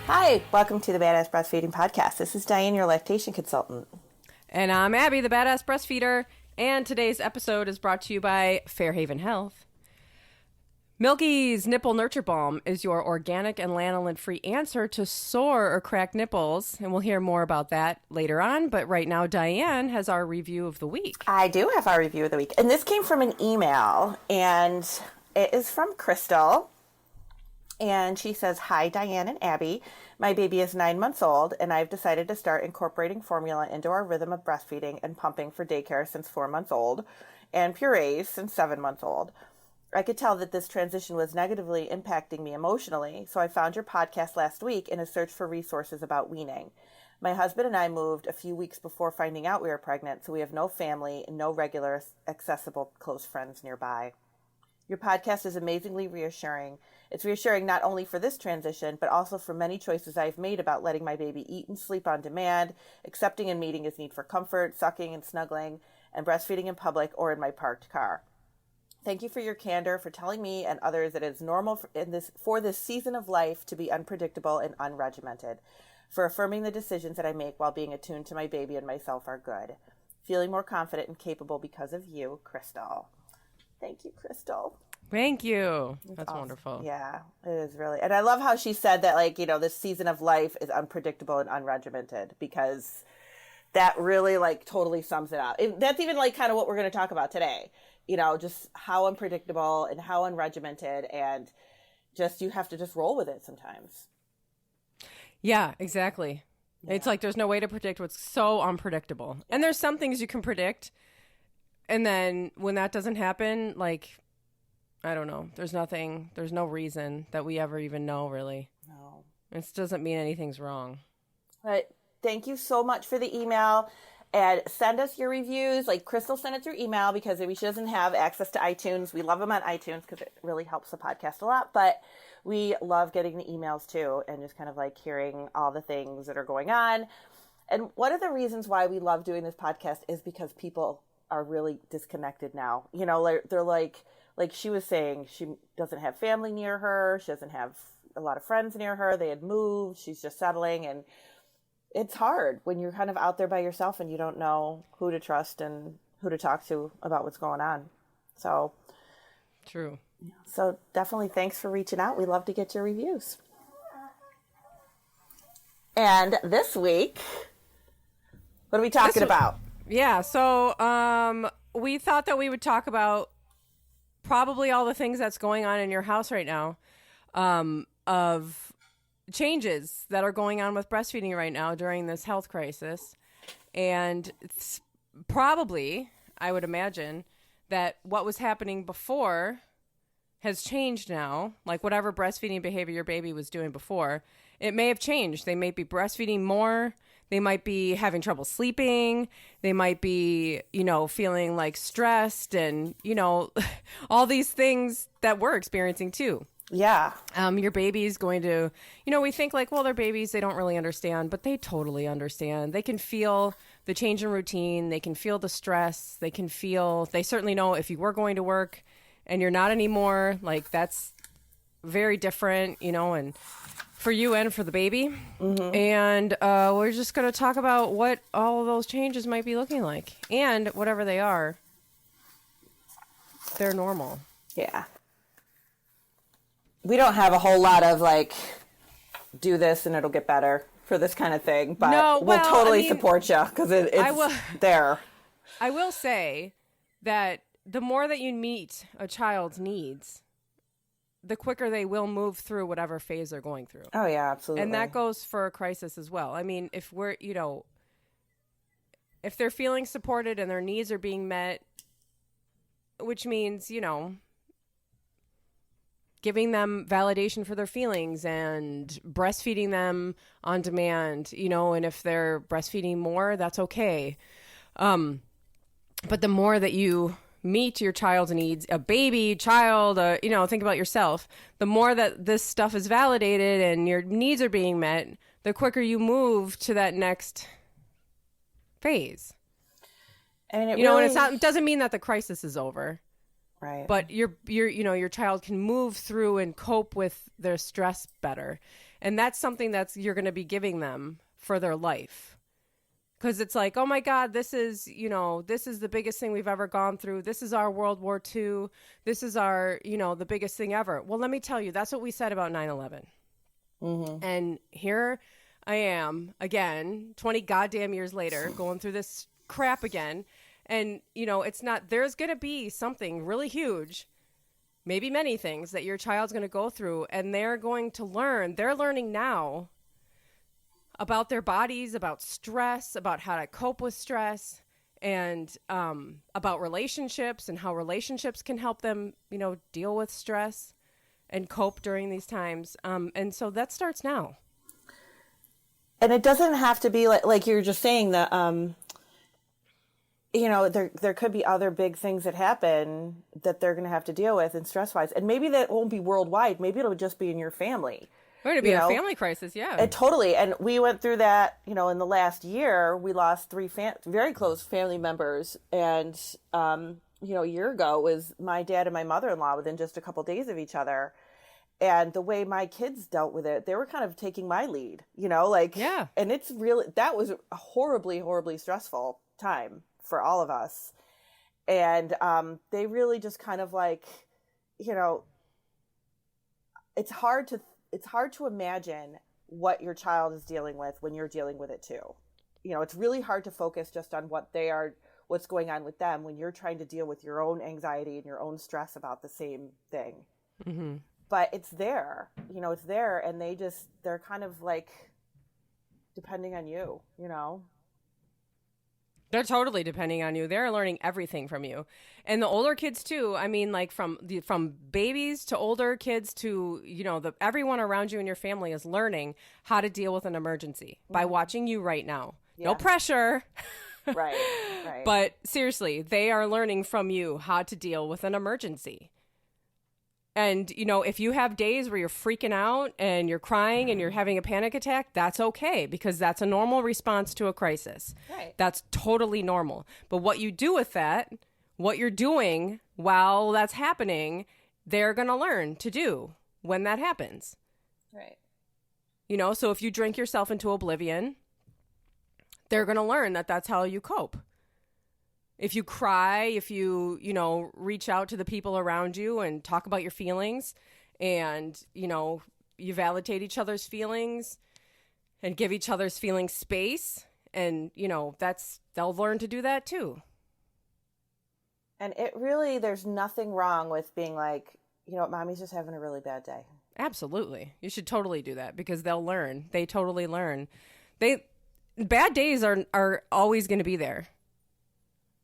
Hi, welcome to the Badass Breastfeeding Podcast. This is Diane, your lactation consultant. And I'm Abby, the Badass Breastfeeder. And today's episode is brought to you by Fairhaven Health. Milky's Nipple Nurture Balm is your organic and lanolin-free answer to sore or cracked nipples. And we'll hear more about that later on. But right now, Diane has our review of the week. I do have our review of the week. And this came from an email. And it is from Crystal. And she says, "Hi, Diane and Abby. My baby is 9 months old, and I've decided to start incorporating formula into our rhythm of breastfeeding and pumping for daycare since 4 months old, and purees since 7 months old. I could tell that this transition was negatively impacting me emotionally, so I found your podcast last week in a search for resources about weaning. My husband and I moved a few weeks before finding out we were pregnant, so we have no family and no regular, accessible, close friends nearby. Your podcast is amazingly reassuring. It's reassuring not only for this transition, but also for many choices I've made about letting my baby eat and sleep on demand, accepting and meeting his need for comfort, sucking and snuggling, and breastfeeding in public or in my parked car. Thank you for your candor, for telling me and others that it's normal for this season of life to be unpredictable and unregimented, for affirming the decisions that I make while being attuned to my baby and myself are good. Feeling more confident and capable because of you, Crystal." Thank you, Crystal. Thank you. That's awesome. wonderful. Yeah, it is really. And I love how she said that, like, this season of life is unpredictable and unregimented, because that really, like, totally sums it up. That's even, like, kind of what we're going to talk about today. Just how unpredictable and how unregimented, and just you have to just roll with it sometimes. Yeah, exactly. Yeah. It's like there's no way to predict what's so unpredictable. And there's some things you can predict. And then when that doesn't happen, like, I don't know. There's no reason that we ever even know, really. No. It doesn't mean anything's wrong. But thank you so much for the email. And send us your reviews. Like Crystal sent it through email because maybe she doesn't have access to iTunes. We love them on iTunes because it really helps the podcast a lot. But we love getting the emails too, and just kind of like hearing all the things that are going on. And one of the reasons why we love doing this podcast is because people are really disconnected now. They're like she was saying, she doesn't have family near her. She doesn't have a lot of friends near her. They had moved. She's just settling. And it's hard when you're kind of out there by yourself and you don't know who to trust and who to talk to about what's going on. So true. So definitely thanks for reaching out. We love to get your reviews. And this week, what are we talking about? Yeah, so we thought that we would talk about probably all the things that's going on in your house right now, of changes that are going on with breastfeeding right now during this health crisis. And it's probably, I would imagine, that what was happening before has changed now. Like whatever breastfeeding behavior your baby was doing before, it may have changed. They may be breastfeeding more. They might be having trouble sleeping. They might be, feeling like stressed and, all these things that we're experiencing too. Yeah. Your baby's going to, we think like, well, they're babies. They don't really understand, but they totally understand. They can feel the change in routine. They can feel the stress. They certainly know if you were going to work and you're not anymore, like that's very different, and for you and for the baby. Mm-hmm. And we're just going to talk about what all of those changes might be looking like. And whatever they are, they're normal. Yeah. We don't have a whole lot of like, do this and it'll get better for this kind of thing. But we'll totally support you because it's there. I will say that the more that you meet a child's needs, the quicker they will move through whatever phase they're going through. Oh, yeah, absolutely. And that goes for a crisis as well. I mean, if if they're feeling supported and their needs are being met, which means, giving them validation for their feelings and breastfeeding them on demand, and if they're breastfeeding more, that's okay. But the more that you meet your child's needs, a baby, child, think about yourself. The more that this stuff is validated and your needs are being met, the quicker you move to that next phase. I mean, and it doesn't mean that the crisis is over. Right. But your child can move through and cope with their stress better. And that's something you're going to be giving them for their life. Because it's like, oh my God, this is the biggest thing we've ever gone through. This is our World War II. This is our, the biggest thing ever. Well, let me tell you, that's what we said about 9/11. Mm-hmm. And here I am again, 20 goddamn years later, going through this crap again. And, it's not, there's going to be something really huge, maybe many things that your child's going to go through, and they're going to learn. They're learning now about their bodies, about stress, about how to cope with stress, and about relationships and how relationships can help them, deal with stress and cope during these times. And so that starts now. And it doesn't have to be like you're just saying that, there could be other big things that happen that they're going to have to deal with and stress-wise. And maybe that won't be worldwide. Maybe it'll just be in your family. We're going to be a family crisis, yeah. Totally. And we went through that, in the last year. We lost three very close family members. And, a year ago, it was my dad and my mother-in-law within just a couple days of each other. And the way my kids dealt with it, they were kind of taking my lead, Yeah. And it's really, that was a horribly, horribly stressful time for all of us. And they really just kind of it's hard to imagine what your child is dealing with when you're dealing with it too. It's really hard to focus just on what's going on with them when you're trying to deal with your own anxiety and your own stress about the same thing. Mm-hmm. But it's there, it's there. And they're kind of depending on you, They're totally depending on you. They're learning everything from you. And the older kids too. I mean, from babies to older kids to, everyone around you in your family is learning how to deal with an emergency by watching you right now. Yeah. No pressure. Right. But seriously, they are learning from you how to deal with an emergency. And, if you have days where you're freaking out and you're crying and you're having a panic attack, that's okay, because that's a normal response to a crisis. Right. That's totally normal. But what you do with that, what you're doing while that's happening, they're going to learn to do when that happens. Right. So if you drink yourself into oblivion, they're going to learn that that's how you cope. If you cry, if you, reach out to the people around you and talk about your feelings and, you validate each other's feelings and give each other's feelings space, and, they'll learn to do that too. And there's nothing wrong with being mommy's just having a really bad day. Absolutely. You should totally do that, because they'll learn. They totally learn. Bad days are always going to be there.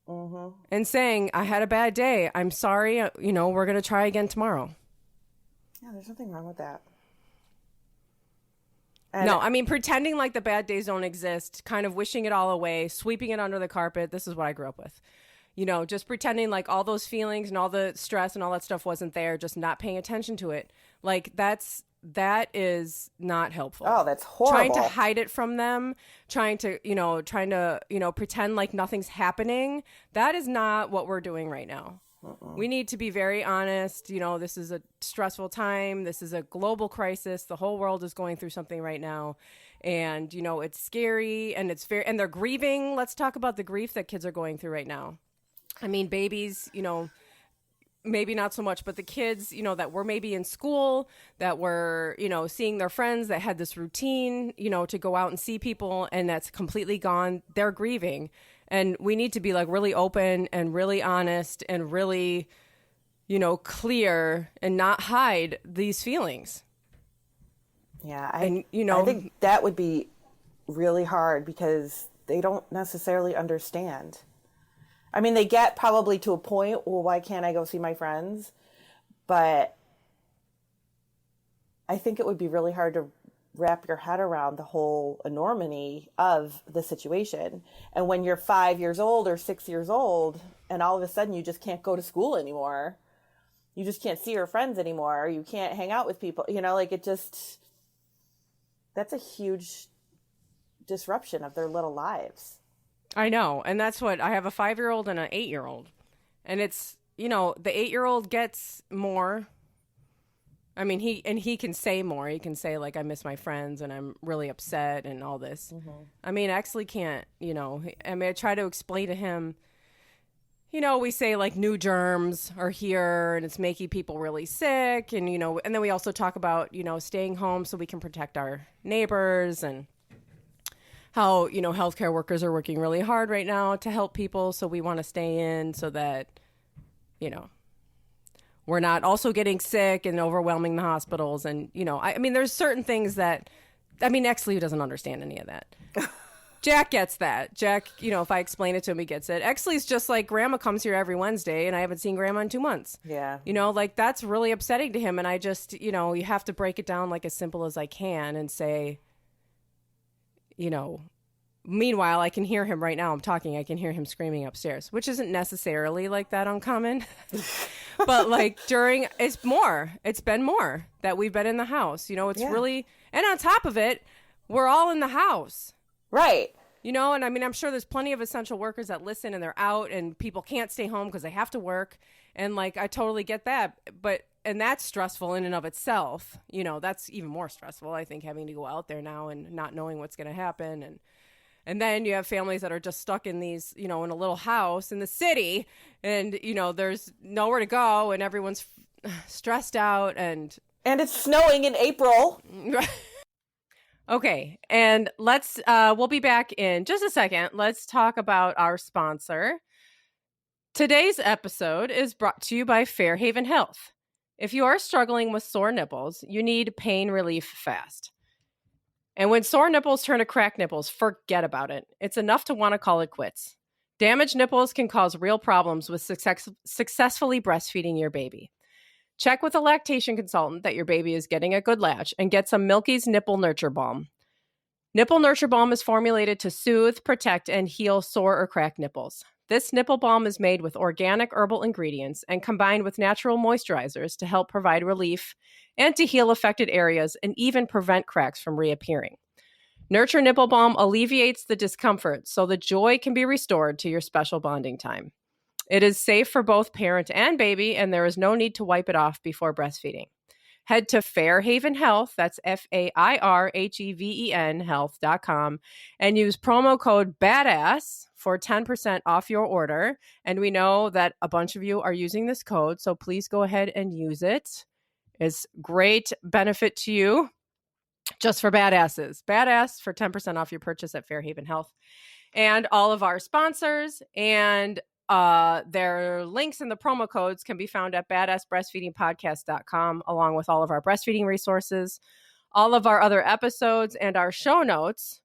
Mm-hmm. And saying, I had a bad day, I'm sorry, we're going to try again tomorrow. Yeah, there's nothing wrong with that. No, I mean, pretending like the bad days don't exist, kind of wishing it all away, sweeping it under the carpet. This is what I grew up with. Just pretending like all those feelings and all the stress and all that stuff wasn't there, just not paying attention to it. That is not helpful. Oh, that's horrible. Trying to hide it from them, trying to pretend like nothing's happening. That is not what we're doing right now. We need to be very honest. This is a stressful time. This is a global crisis. The whole world is going through something right now. And, it's scary, and and they're grieving. Let's talk about the grief that kids are going through right now. I mean, babies, maybe not so much, but the kids, that were maybe in school, that were, seeing their friends, that had this routine, to go out and see people, and that's completely gone. They're grieving. And we need to be really open and really honest and really, clear and not hide these feelings. Yeah. I think that would be really hard, because they don't necessarily understand. I mean, they get probably to a point, well, why can't I go see my friends? But I think it would be really hard to wrap your head around the whole enormity of the situation. And when you're 5 years old or 6 years old, and all of a sudden you just can't go to school anymore, you just can't see your friends anymore, you can't hang out with people, that's a huge disruption of their little lives. I know. And that's what I have, a 5-year-old and an 8-year-old. And it's, the 8-year-old gets more I mean, he can say more. He can say, like, I miss my friends and I'm really upset and all this. I mean, Exley can't, I mean, I try to explain to him, we say, like, new germs are here and it's making people really sick. And, and then we also talk about, staying home so we can protect our neighbors and how, healthcare workers are working really hard right now to help people. So we want to stay in so that, we're not also getting sick and overwhelming the hospitals. And, I mean, there's certain things that, Exley doesn't understand any of that. Jack gets that. Jack, if I explain it to him, he gets it. Exley's just like, Grandma comes here every Wednesday and I haven't seen Grandma in 2 months. Yeah. Like, that's really upsetting to him. And I just, you have to break it down like as simple as I can and say, meanwhile, I can hear him right now. I'm talking. I can hear him screaming upstairs, which isn't necessarily like that uncommon. But like it's been more that we've been in the house. Really, and on top of it, we're all in the house. Right. And I mean, I'm sure there's plenty of essential workers that listen and they're out and people can't stay home because they have to work. And like, I totally get that. And that's stressful in and of itself. That's even more stressful, I think, having to go out there now and not knowing what's going to happen. And then you have families that are just stuck in these, in a little house in the city and, there's nowhere to go and everyone's stressed out and it's snowing in April. Okay. And we'll be back in just a second. Let's talk about our sponsor. Today's episode is brought to you by Fairhaven Health. If you are struggling with sore nipples, you need pain relief fast. And when sore nipples turn to cracked nipples, forget about it. It's enough to want to call it quits. Damaged nipples can cause real problems with successfully breastfeeding your baby. Check with a lactation consultant that your baby is getting a good latch and get some Milky's Nipple Nurture Balm. Nipple Nurture Balm is formulated to soothe, protect, and heal sore or cracked nipples. This nipple balm is made with organic herbal ingredients and combined with natural moisturizers to help provide relief and to heal affected areas and even prevent cracks from reappearing. Nurture Nipple Balm alleviates the discomfort so the joy can be restored to your special bonding time. It is safe for both parent and baby, and there is no need to wipe it off before breastfeeding. Head to Fairhaven Health, that's FAIRHEVEN health.com, and use promo code BADASS for 10% off your order. And we know that a bunch of you are using this code, so please go ahead and use it. It's great benefit to you just for badasses. Badass for 10% off your purchase at Fairhaven Health. And all of our sponsors and their links and the promo codes can be found at badassbreastfeedingpodcast.com, along with all of our breastfeeding resources, all of our other episodes, and our show notes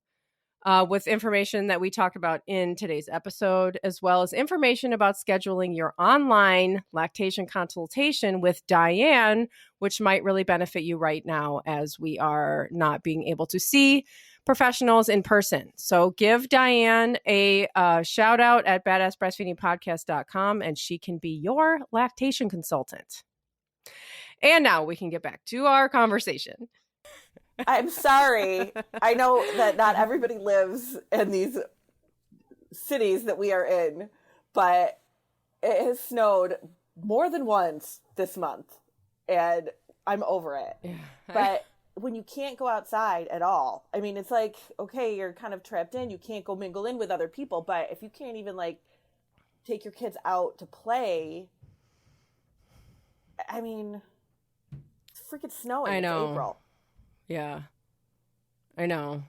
with information that we talked about in today's episode, as well as information about scheduling your online lactation consultation with Diane, which might really benefit you right now as we are not being able to see professionals in person. So give Diane a shout out at badassbreastfeedingpodcast.com and she can be your lactation consultant. And now we can get back to our conversation. I'm sorry. I know that not everybody lives in these cities that we are in, but it has snowed more than once this month and I'm over it. Yeah. But when you can't go outside at all, I mean, it's like, okay, you're kind of trapped in, you can't go mingle in with other people, but if you can't even like take your kids out to play, I mean, it's freaking snowing. I know. It's April. Yeah, I know.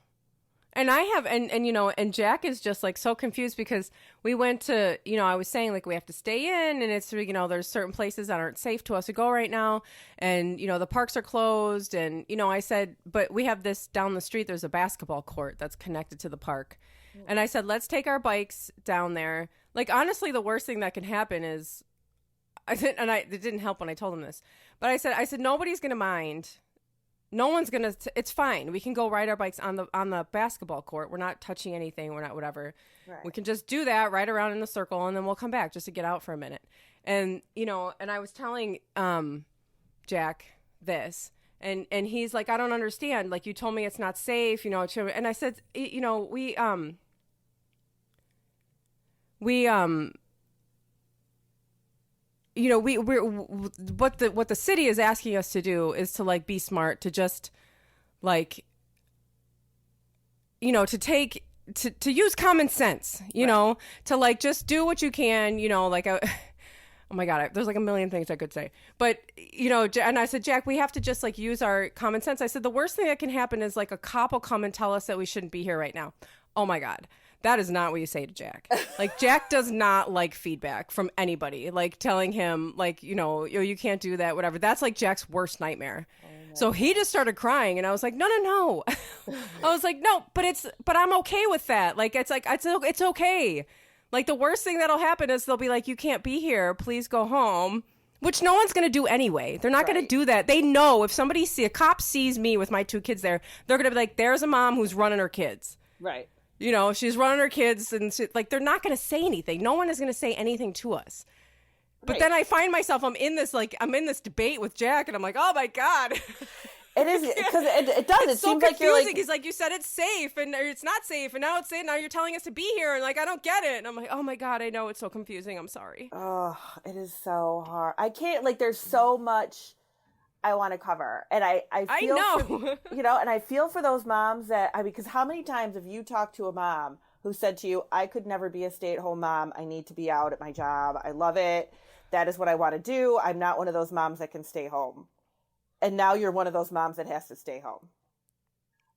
And I have, and you know, and Jack is just like so confused because we went to, you know, I was saying like we have to stay in and it's, you know, there's certain places that aren't safe to us to go right now. And, you know, the parks are closed. And, you know, I said, but we have this down the street, there's a basketball court that's connected to the park. And I said, let's take our bikes down there. Like, honestly, the worst thing that can happen is, it didn't help when I told him this, but I said, nobody's going to mind. No one's going to, it's fine. We can go ride our bikes on the basketball court. We're not touching anything. We're not whatever. Right. We can just do that, ride around in the circle, and then we'll come back just to get out for a minute. And, you know, and I was telling Jack this, and he's like, I don't understand. Like, you told me it's not safe, you know. And I said, you know, we we're what the city is asking us to do is to like be smart, to just like, to use common sense, to like just do what you can, like oh my God, there's like a million things I could say. But, and I said, Jack, we have to just like use our common sense. I said, the worst thing that can happen is like a cop will come and tell us that we shouldn't be here right now. Oh my God. That is not what you say to Jack. Like, Jack does not like feedback from anybody, like telling him like, you can't do that, whatever. That's like Jack's worst nightmare. So he just started crying, and I was like, no. I was like, no, but I'm okay with that. Like, it's okay. Like, the worst thing that'll happen is they'll be like, you can't be here. Please go home. Which no one's going to do anyway. They're not going to do that. They know if a cop sees me with my 2 kids there, they're going to be like, there's a mom who's running her kids. Right. She's running her kids, and like, they're not going to say anything. No one is going to say anything to us. But then I find myself, I'm in this debate with Jack, and I'm like, oh my God. It is, because it does. It so seems confusing. like you're like, he's like, you said it's safe, and it's not safe, and now it's safe. Now you're telling us to be here, and like, I don't get it. And I'm like, oh my God, I know, it's so confusing. I'm sorry. Oh, it is so hard. I can't, like, there's so much I want to cover, and I feel know. And I feel for those moms because how many times have you talked to a mom who said to you, I could never be a stay-at-home mom. I need to be out at my job. I love it. That is what I want to do. I'm not one of those moms that can stay home. And now you're one of those moms that has to stay home.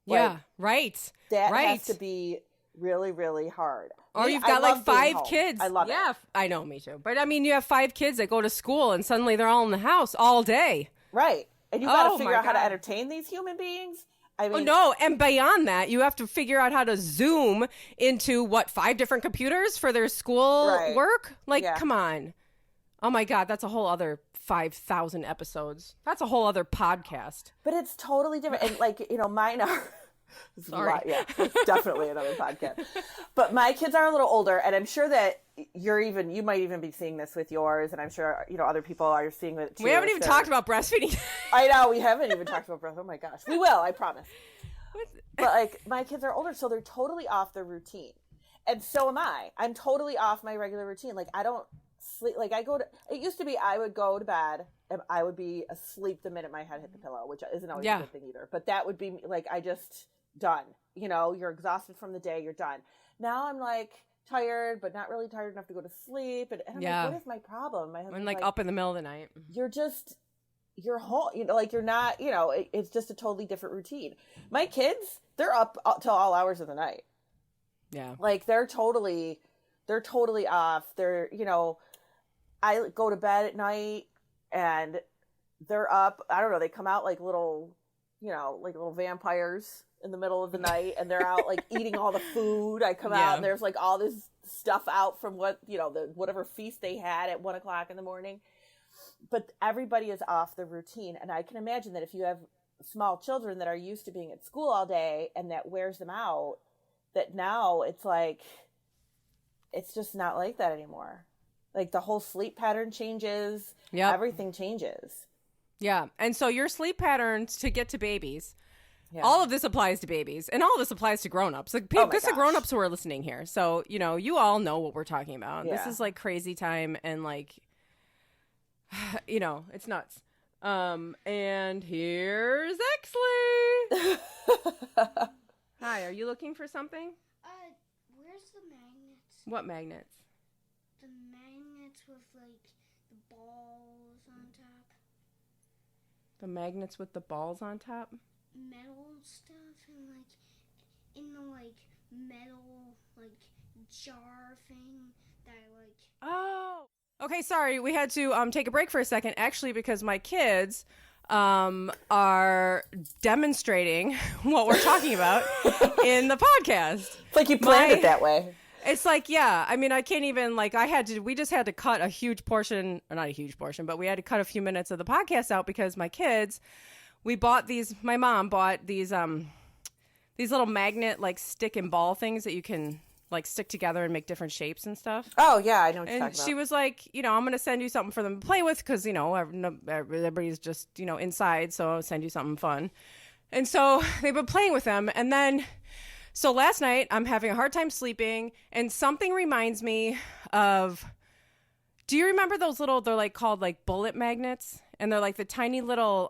Yeah, right. That has to be really, really hard. Or you've got like 5 kids. I love it. Yeah, I know, me too. But I mean, you have 5 kids that go to school, and suddenly they're all in the house all day. Right. And you got to figure out how to entertain these human beings. I mean, no, and beyond that, you have to figure out how to Zoom into 5 different computers for their school work? Like, come on. Oh my God, that's a whole other 5,000 episodes. That's a whole other podcast. But it's totally different. And like, mine are... Sorry. It's definitely another podcast. But my kids are a little older, and I'm sure that you might even be seeing this with yours, and I'm sure, other people are seeing it too. We haven't even talked about breastfeeding. I know, we haven't even talked about breastfeeding. Oh my gosh. We will, I promise. But like, my kids are older, so they're totally off their routine. And so am I. I'm totally off my regular routine. Like, I don't sleep. Like, it used to be I would go to bed and I would be asleep the minute my head hit the pillow, which isn't always a good thing either. But that would be like, done. You're exhausted from the day, you're done. Now I'm like tired, but not really tired enough to go to sleep. And I'm like, what is my problem? My husband's like up in the middle of the night. You're home, like you're not, it's just a totally different routine. My kids, they're up till all hours of the night. Yeah. Like they're totally off. They're, I go to bed at night and they're up. I don't know. They come out like little, like little vampires in the middle of the night, and they're out like eating all the food. I come out and there's like all this stuff out from whatever feast they had at 1:00 in the morning. But everybody is off the routine. And I can imagine that if you have small children that are used to being at school all day and that wears them out, that now it's like, it's just not like that anymore. Like the whole sleep pattern changes. Yeah. Everything changes. Yeah. And so your sleep patterns to get to babies, all of this applies to babies, and all of this applies to growns. Like, this are grownups who are listening here. So, you all know what we're talking about. Yeah. This is like crazy time, and like, it's nuts. And here's Exley. Hi, are you looking for something? Where's the magnets? What magnets? The magnets with like the balls on top. The magnets with the balls on top? Metal stuff, and like in the like metal like jar thing that I like. Oh, okay. Sorry, we had to take a break for a second. Actually, because my kids are demonstrating what we're talking about in the podcast. It's like you planned it that way. It's like, yeah. I mean, I can't even like. We just had to cut a huge portion, or not a huge portion, but we had to cut a few minutes of the podcast out because my kids. My mom bought these little magnet like stick and ball things that you can like stick together and make different shapes and stuff. Oh yeah, I know what you're talking about. And she was like, I'm going to send you something for them to play with because, everybody's just, inside. So I'll send you something fun. And so they've been playing with them. And then, so last night I'm having a hard time sleeping, and something reminds me of, Do you remember those little, they're like called like bullet magnets? And they're like the tiny little,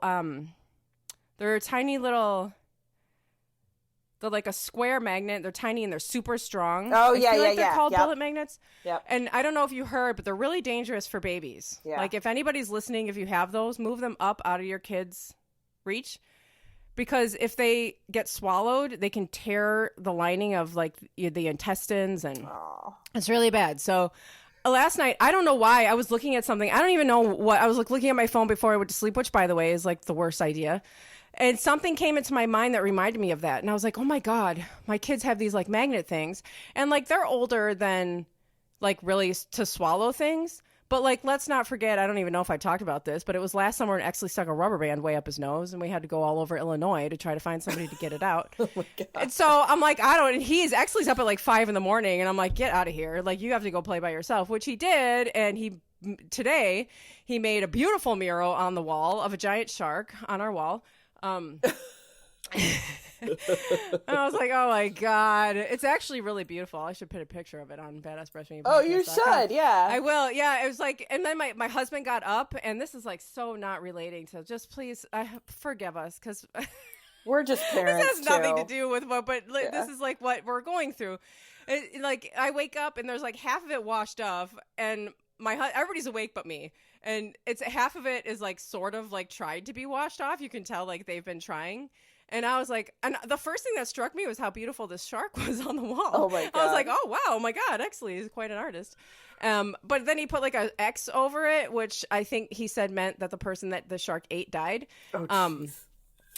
they're like a square magnet. They're tiny and they're super strong. Oh, I feel like they're called yep. bullet magnets. Yep. And I don't know if you heard, but they're really dangerous for babies. Yeah. Like if anybody's listening, if you have those, move them up out of your kids' reach. Because if they get swallowed, they can tear the lining of like the intestines, and it's really bad. So last night, I don't know why, I was looking at something. I don't even know what. I was like looking at my phone before I went to sleep, which, by the way, is like the worst idea. And something came into my mind that reminded me of that. And I was like, oh my God, my kids have these like magnet things. And like they're older than like really to swallow things. But like, let's not forget, I don't even know if I talked about this, but it was last summer and Exley stuck a rubber band way up his nose and we had to go all over Illinois to try to find somebody to get it out. Oh my God. And so I'm like, and Exley's up at like 5 a.m. and I'm like, get out of here. Like, you have to go play by yourself, which he did. And today he made a beautiful mural on the wall of a giant shark on our wall. And I was like, oh my God, it's actually really beautiful. I should put a picture of it on Badass Breastfeeding. Oh, you should. Yeah, I will. Yeah. It was like, and then my husband got up, and this is like so not relating to, just please forgive us, because we're just parents. This has nothing to do with this is like what we're going through. Like I wake up and there's like half of it washed off, and everybody's awake but me, and it's half of it is like sort of like tried to be washed off. You can tell like they've been trying. And I was like, and the first thing that struck me was how beautiful this shark was on the wall. Oh my God. I was like, oh wow, oh my God, Exley is quite an artist. But then he put like an X over it, which I think he said meant that the person that the shark ate died. Oh, jeez.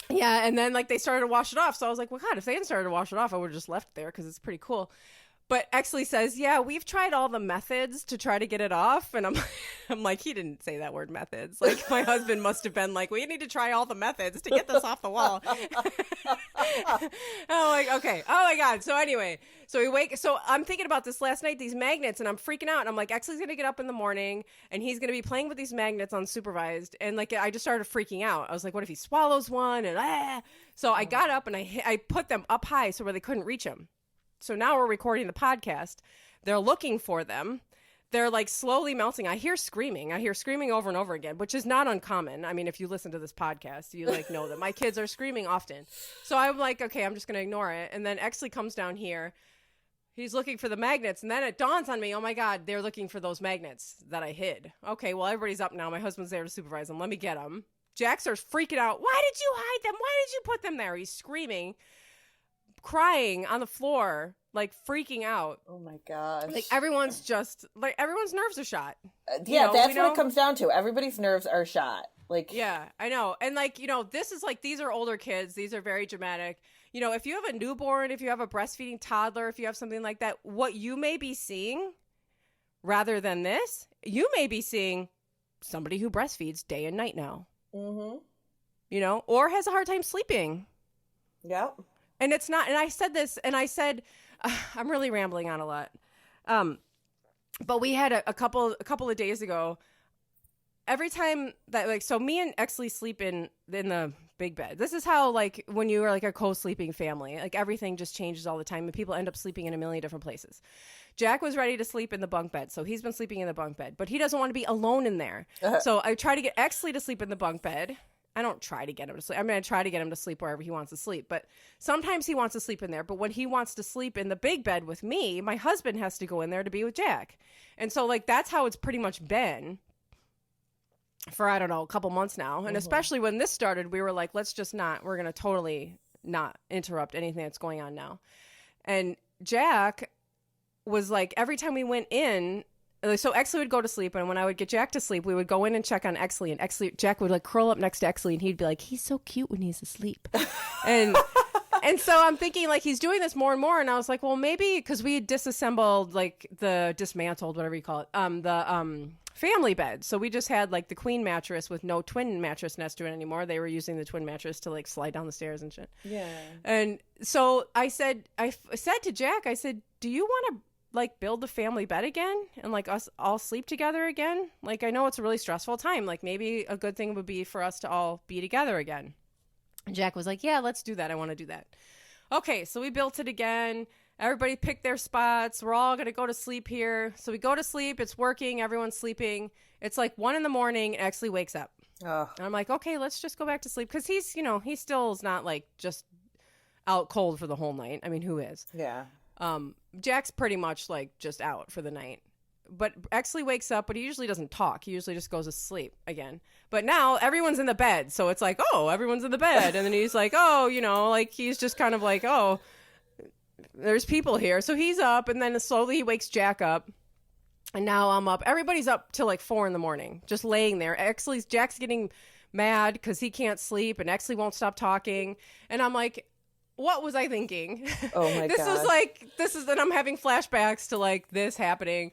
Yeah, and then like they started to wash it off. So I was like, well, God, if they hadn't started to wash it off, I would have just left it there because it's pretty cool. But Exley says, yeah, we've tried all the methods to try to get it off. And I'm like, he didn't say that word methods. Like my husband must have been like, we need to try all the methods to get this off the wall. I'm like, okay. Oh my God. So anyway, so I'm thinking about this last night, these magnets, and I'm freaking out. And I'm like, Exley's going to get up in the morning and he's going to be playing with these magnets unsupervised. And like, I just started freaking out. I was like, what if he swallows one? And so I got up and I put them up high so where they couldn't reach him. So now we're recording the podcast. They're looking for them. They're like slowly melting. I hear screaming over and over again, which is not uncommon. I mean, if you listen to this podcast, you like know that my kids are screaming often. So I'm like, okay, I'm just going to ignore it. And then Exley comes down here. He's looking for the magnets. And then it dawns on me, oh my God, they're looking for those magnets that I hid. Okay, well, everybody's up now. My husband's there to supervise them. Let me get them. Jack starts freaking out. Why did you hide them? Why did you put them there? He's screaming, crying on the floor, like freaking out. Oh my gosh. Like everyone's nerves are shot. Yeah, that's what it comes down to. Everybody's nerves are shot. Like, yeah, I know. And like, this is like, these are older kids. These are very dramatic. If you have a newborn, if you have a breastfeeding toddler, if you have something like that, what you may be seeing rather than this, you may be seeing somebody who breastfeeds day and night now. Mm-hmm. Or has a hard time sleeping. Yep. And it's not, and I said this, and I said, I'm really rambling on a lot. But we had a couple of days ago, every time that, like, so me and Exley sleep in the big bed. This is how, like, when you are like a co-sleeping family, like everything just changes all the time and people end up sleeping in a million different places. Jack was ready to sleep in the bunk bed, so he's been sleeping in the bunk bed, but he doesn't want to be alone in there. So I try to get Exley to sleep in the bunk bed. I don't try to get him to sleep. I mean, I try to get him to sleep wherever he wants to sleep, but sometimes he wants to sleep in there. But when he wants to sleep in the big bed with me, my husband has to go in there to be with Jack. And so, like, that's how it's pretty much been for, I don't know, a couple months now. And especially when this started, we were like, we're going to totally not interrupt anything that's going on now. And Jack was like, every time we went in, so Exley would go to sleep, and when I would get Jack to sleep, we would go in and check on Exley, and Jack would like curl up next to Exley, and he'd be like, he's so cute when he's asleep. and so I'm thinking, like, he's doing this more and more, and I was like, well, maybe, because we had dismantled, whatever you call it, the family bed. So we just had like the queen mattress with no twin mattress next to it anymore. They were using the twin mattress to like slide down the stairs and shit. Yeah. And so I said to Jack, I said, do you want to like build the family bed again and like us all sleep together again? Like, I know it's a really stressful time. Like, maybe a good thing would be for us to all be together again. And Jack was like, yeah, let's do that. I want to do that. Okay. So we built it again. Everybody picked their spots. We're all going to go to sleep here. So we go to sleep. It's working. Everyone's sleeping. It's like 1 a.m. and Exley wakes up. Oh. And I'm like, okay, let's just go back to sleep. Because he's, he still is not like just out cold for the whole night. I mean, who is? Yeah. Jack's pretty much like just out for the night. But Exley wakes up, but he usually doesn't talk. He usually just goes to sleep again. But now everyone's in the bed. So it's like, oh, everyone's in the bed. And then he's like, oh, like he's just kind of like, oh, there's people here. So he's up, and then slowly he wakes Jack up. And now I'm up. Everybody's up till like 4 a.m, just laying there. Jack's getting mad because he can't sleep, and Exley won't stop talking. And I'm like, what was I thinking? Oh my God. And I'm having flashbacks to like this happening.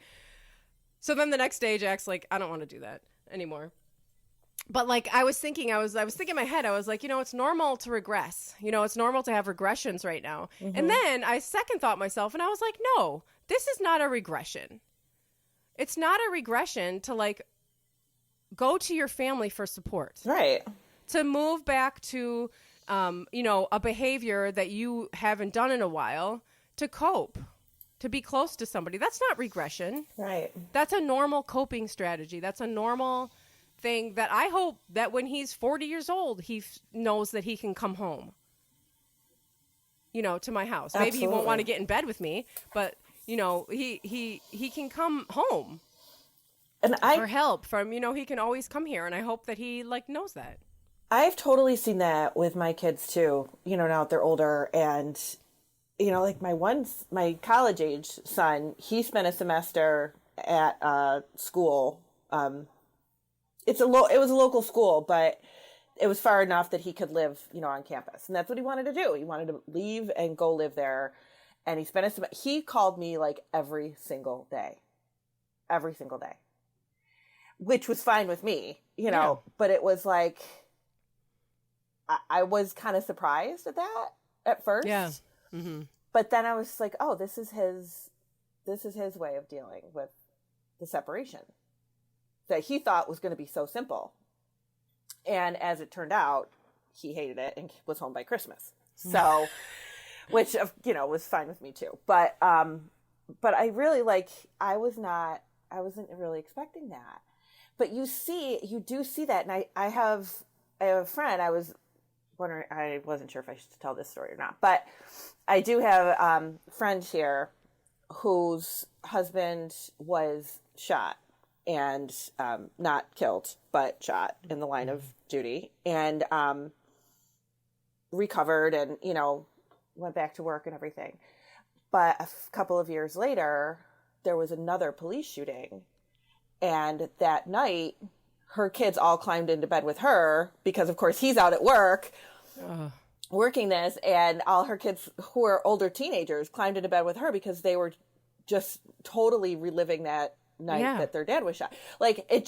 So then the next day, Jack's like, I don't want to do that anymore. But like I was thinking in my head, I was like, it's normal to regress. It's normal to have regressions right now. Mm-hmm. And then I second thought myself, and I was like, no, this is not a regression. It's not a regression to like go to your family for support. Right. To move back to, a behavior that you haven't done in a while to cope, to be close to somebody. That's not regression. Right. That's a normal coping strategy. That's a normal thing that I hope that when he's 40 years old, he knows that he can come home, to my house. Absolutely. Maybe he won't want to get in bed with me, but he can come home for help from, he can always come here. And I hope that he like knows that. I've totally seen that with my kids too, now that they're older. And, like my college age son, he spent a semester at school. It was a local school, but it was far enough that he could live, on campus. And that's what he wanted to do. He wanted to leave and go live there. And he called me like every single day, which was fine with me, Yeah. but it was like, I was kind of surprised at that at first. Yeah. Mm-hmm. But then I was like, oh, this is his way of dealing with the separation that he thought was going to be so simple. And as it turned out, he hated it and was home by Christmas. So, which, was fine with me too. But I really I wasn't really expecting that. But you do see that. And I have a friend, I wasn't sure if I should tell this story or not, but I do have a friend here whose husband was shot and not killed, but shot in the line of duty, and recovered and, went back to work and everything. But a couple of years later, there was another police shooting. And that night, her kids all climbed into bed with her because, of course, he's out at work working this. And all her kids, who are older teenagers, climbed into bed with her because they were just totally reliving that night that their dad was shot. Like, it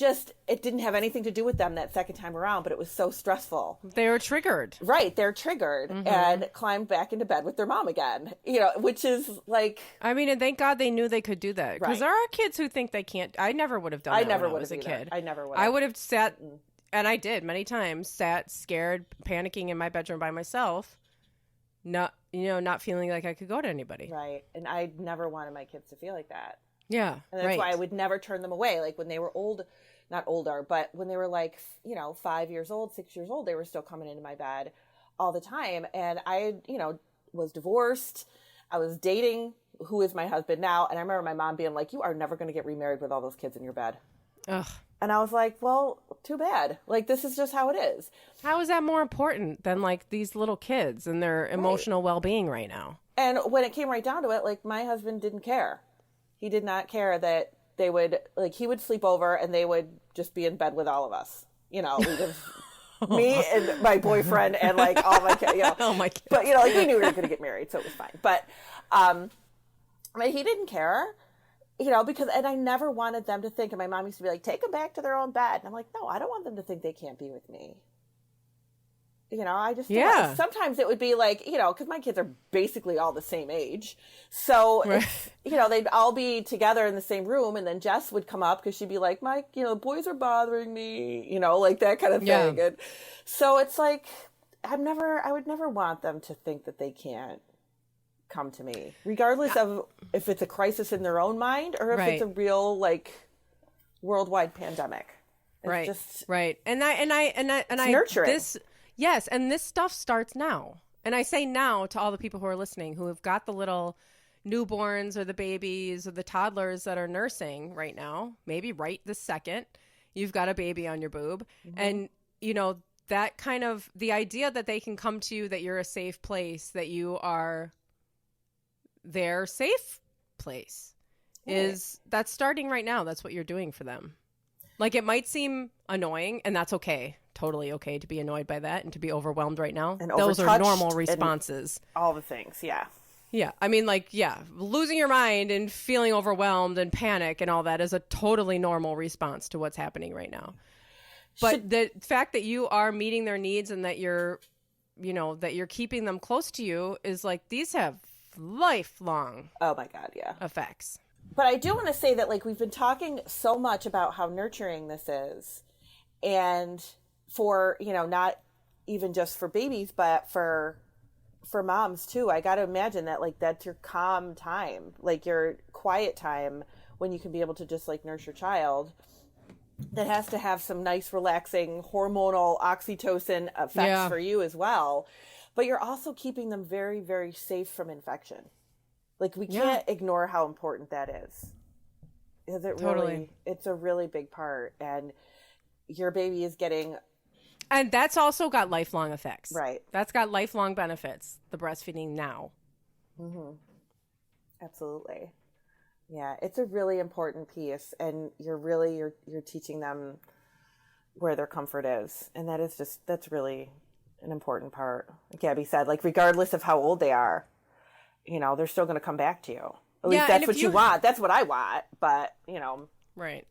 didn't have anything to do with them that second time around, but it was so stressful. They were triggered. Right. They're triggered and climbed back into bed with their mom again, which is like... I mean, and thank God they knew they could do that. Because there are kids who think they can't. I never would have done that when I was a kid. I never would. I would have sat, and I did many times, scared, panicking in my bedroom by myself, not feeling like I could go to anybody. Right. And I never wanted my kids to feel like that. Yeah. And that's why I would never turn them away. Like when they were not older, but when they were 5 years old, 6 years old, they were still coming into my bed all the time. And I, was divorced. I was dating who is my husband now. And I remember my mom being like, you are never going to get remarried with all those kids in your bed. Ugh. And I was like, well, too bad. Like, this is just how it is. How is that more important than these little kids and their emotional well-being right now? And when it came right down to it, my husband didn't care. He did not care that they would, he would sleep over and they would just be in bed with all of us. We just, me and my boyfriend and all my kids, Oh my God. But, we knew we were going to get married, so it was fine. But, he didn't care, because, and I never wanted them to think, and my mom used to be like, take them back to their own bed. And I'm like, no, I don't want them to think they can't be with me. I just, sometimes it would be because my kids are basically all the same age. So, they'd all be together in the same room. And then Jess would come up because she'd be like, Mike, boys are bothering me, that kind of thing. Yeah. And so it's I would never want them to think that they can't come to me, regardless of if it's a crisis in their own mind or if Right. it's a real like worldwide pandemic. It's Right. just Right. And I nurturing. Yes, and this stuff starts now. And I say now to all the people who are listening who have got the little newborns or the babies or the toddlers that are nursing right now, maybe right this second, you've got a baby on your boob. Mm-hmm. And, you know, that kind of the idea that they can come to you, that you're a safe place, that you are their safe place is that's starting right now. That's what you're doing for them. Like, it might seem annoying, and that's okay. Totally okay to be annoyed by that and to be overwhelmed right now. And those are overtouched normal and responses. all the things. Yeah. Yeah. I mean, like, yeah, losing your mind and feeling overwhelmed and panic and all that is a totally normal response to what's happening right now. But the fact that you are meeting their needs and that you're, you know, that you're keeping them close to you is like, these have lifelong Oh my God. Yeah. effects. But I do want to say that, like, we've been talking so much about how nurturing this is. And for, you know, not even just for babies, but for moms too. I got to imagine that, like, that's your calm time, like your quiet time when you can be able to just like nurse your child. That has to have some nice, relaxing, hormonal oxytocin effects for you as well. But you're also keeping them very, very safe from infection. Like, we can't ignore how important that is. Because it really, it's a really big part. And your baby is getting... And that's also got lifelong effects. Right. That's got lifelong benefits, the breastfeeding now. Mm-hmm. Absolutely. Yeah, it's a really important piece. And you're teaching them where their comfort is. And that is just, that's really an important part. Like Gabby said, like, regardless of how old they are, you know, they're still going to come back to you. At least that's what you want. That's what I want. But, you know. Right.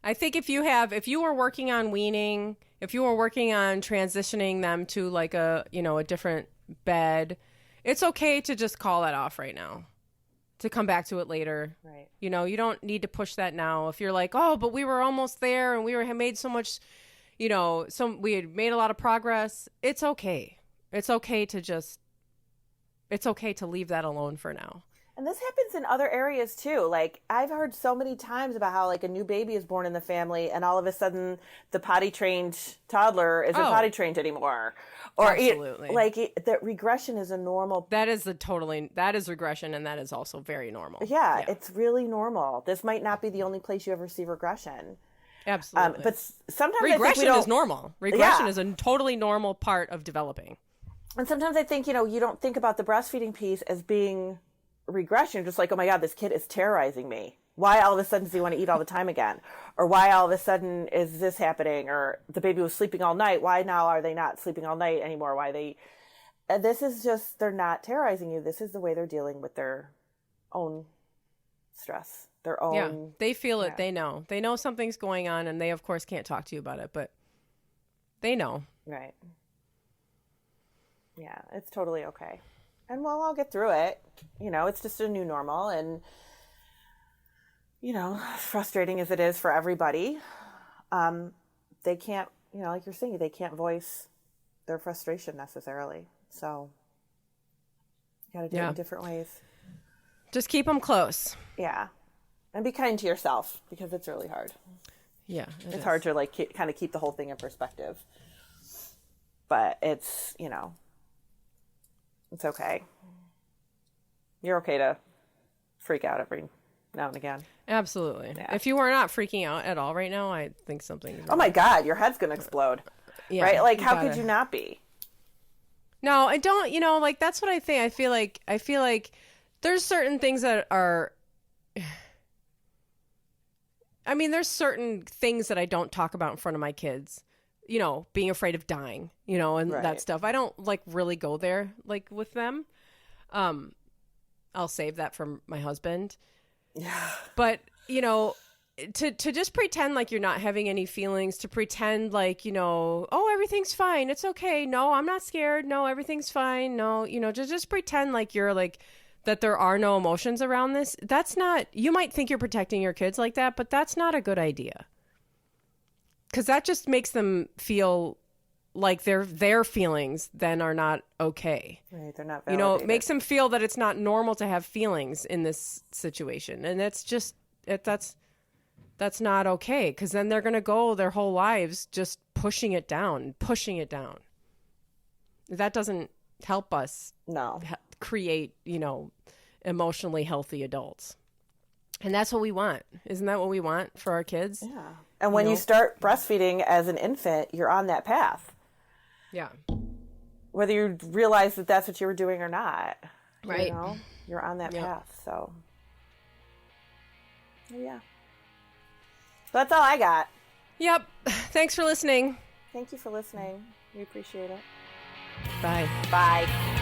I think if you were working on weaning, if you were working on transitioning them to like a, you know, a different bed, it's okay to just call that off right now, to come back to it later. Right. You know, you don't need to push that now. If you're like, oh, but we were almost there and had made so much, you know, we had made a lot of progress. It's okay. It's okay to leave that alone for now. And this happens in other areas too. Like, I've heard so many times about how, like, a new baby is born in the family and all of a sudden the potty trained toddler isn't potty trained anymore. Or absolutely. That regression is a normal. That is regression, and that is also very normal. Yeah, it's really normal. This might not be the only place you ever see regression. Absolutely. But sometimes regression is normal. Regression is a totally normal part of developing. And sometimes I think, you know, you don't think about the breastfeeding piece as being regression. You're just like, oh my God, this kid is terrorizing me. Why all of a sudden does he want to eat all the time again? Or why all of a sudden is this happening? Or the baby was sleeping all night. Why now are they not sleeping all night anymore? This is just, they're not terrorizing you. This is the way they're dealing with their own stress, their own. Yeah, they feel it. They know something's going on, and they of course can't talk to you about it, but they know. Right. Yeah, it's totally okay. And we'll all get through it. You know, it's just a new normal. And, you know, frustrating as it is for everybody, they can't, you know, like you're saying, they can't voice their frustration necessarily. So you got to do it in different ways. Just keep them close. Yeah. And be kind to yourself, because it's really hard. Yeah. It's hard to, like, kind of keep the whole thing in perspective. But it's, you know, it's okay. You're okay to freak out every now and again. Absolutely. Yeah. If you are not freaking out at all right now, I think something. Oh my God, your head's going to explode. Yeah, right? Like, how could you not be? No, I don't, you know, like, that's what I think. I feel like there's certain things that are, I mean, there's certain things that I don't talk about in front of my kids. You know, being afraid of dying, you know, and that stuff. I don't like really go there like with them. I'll save that for my husband. Yeah. But, you know, to just pretend like you're not having any feelings, to pretend like, you know, oh, everything's fine. It's okay. No, I'm not scared. No, everything's fine. No, you know, just pretend like you're like, that there are no emotions around this. That's not, you might think you're protecting your kids like that, but that's not a good idea. Because that just makes them feel like their feelings then are not okay. Right, they're not You know, validated. it makes them feel that it's not normal to have feelings in this situation. And that's just, that's not okay. Because then they're going to go their whole lives just pushing it down. That doesn't help us No. create, you know, emotionally healthy adults. And that's what we want. Isn't that what we want for our kids? Yeah. And when you start breastfeeding as an infant, you're on that path. Yeah. Whether you realize that that's what you were doing or not. Right. You know, you're on that path. So, yeah. So that's all I got. Yep. Thanks for listening. Thank you for listening. We appreciate it. Bye. Bye.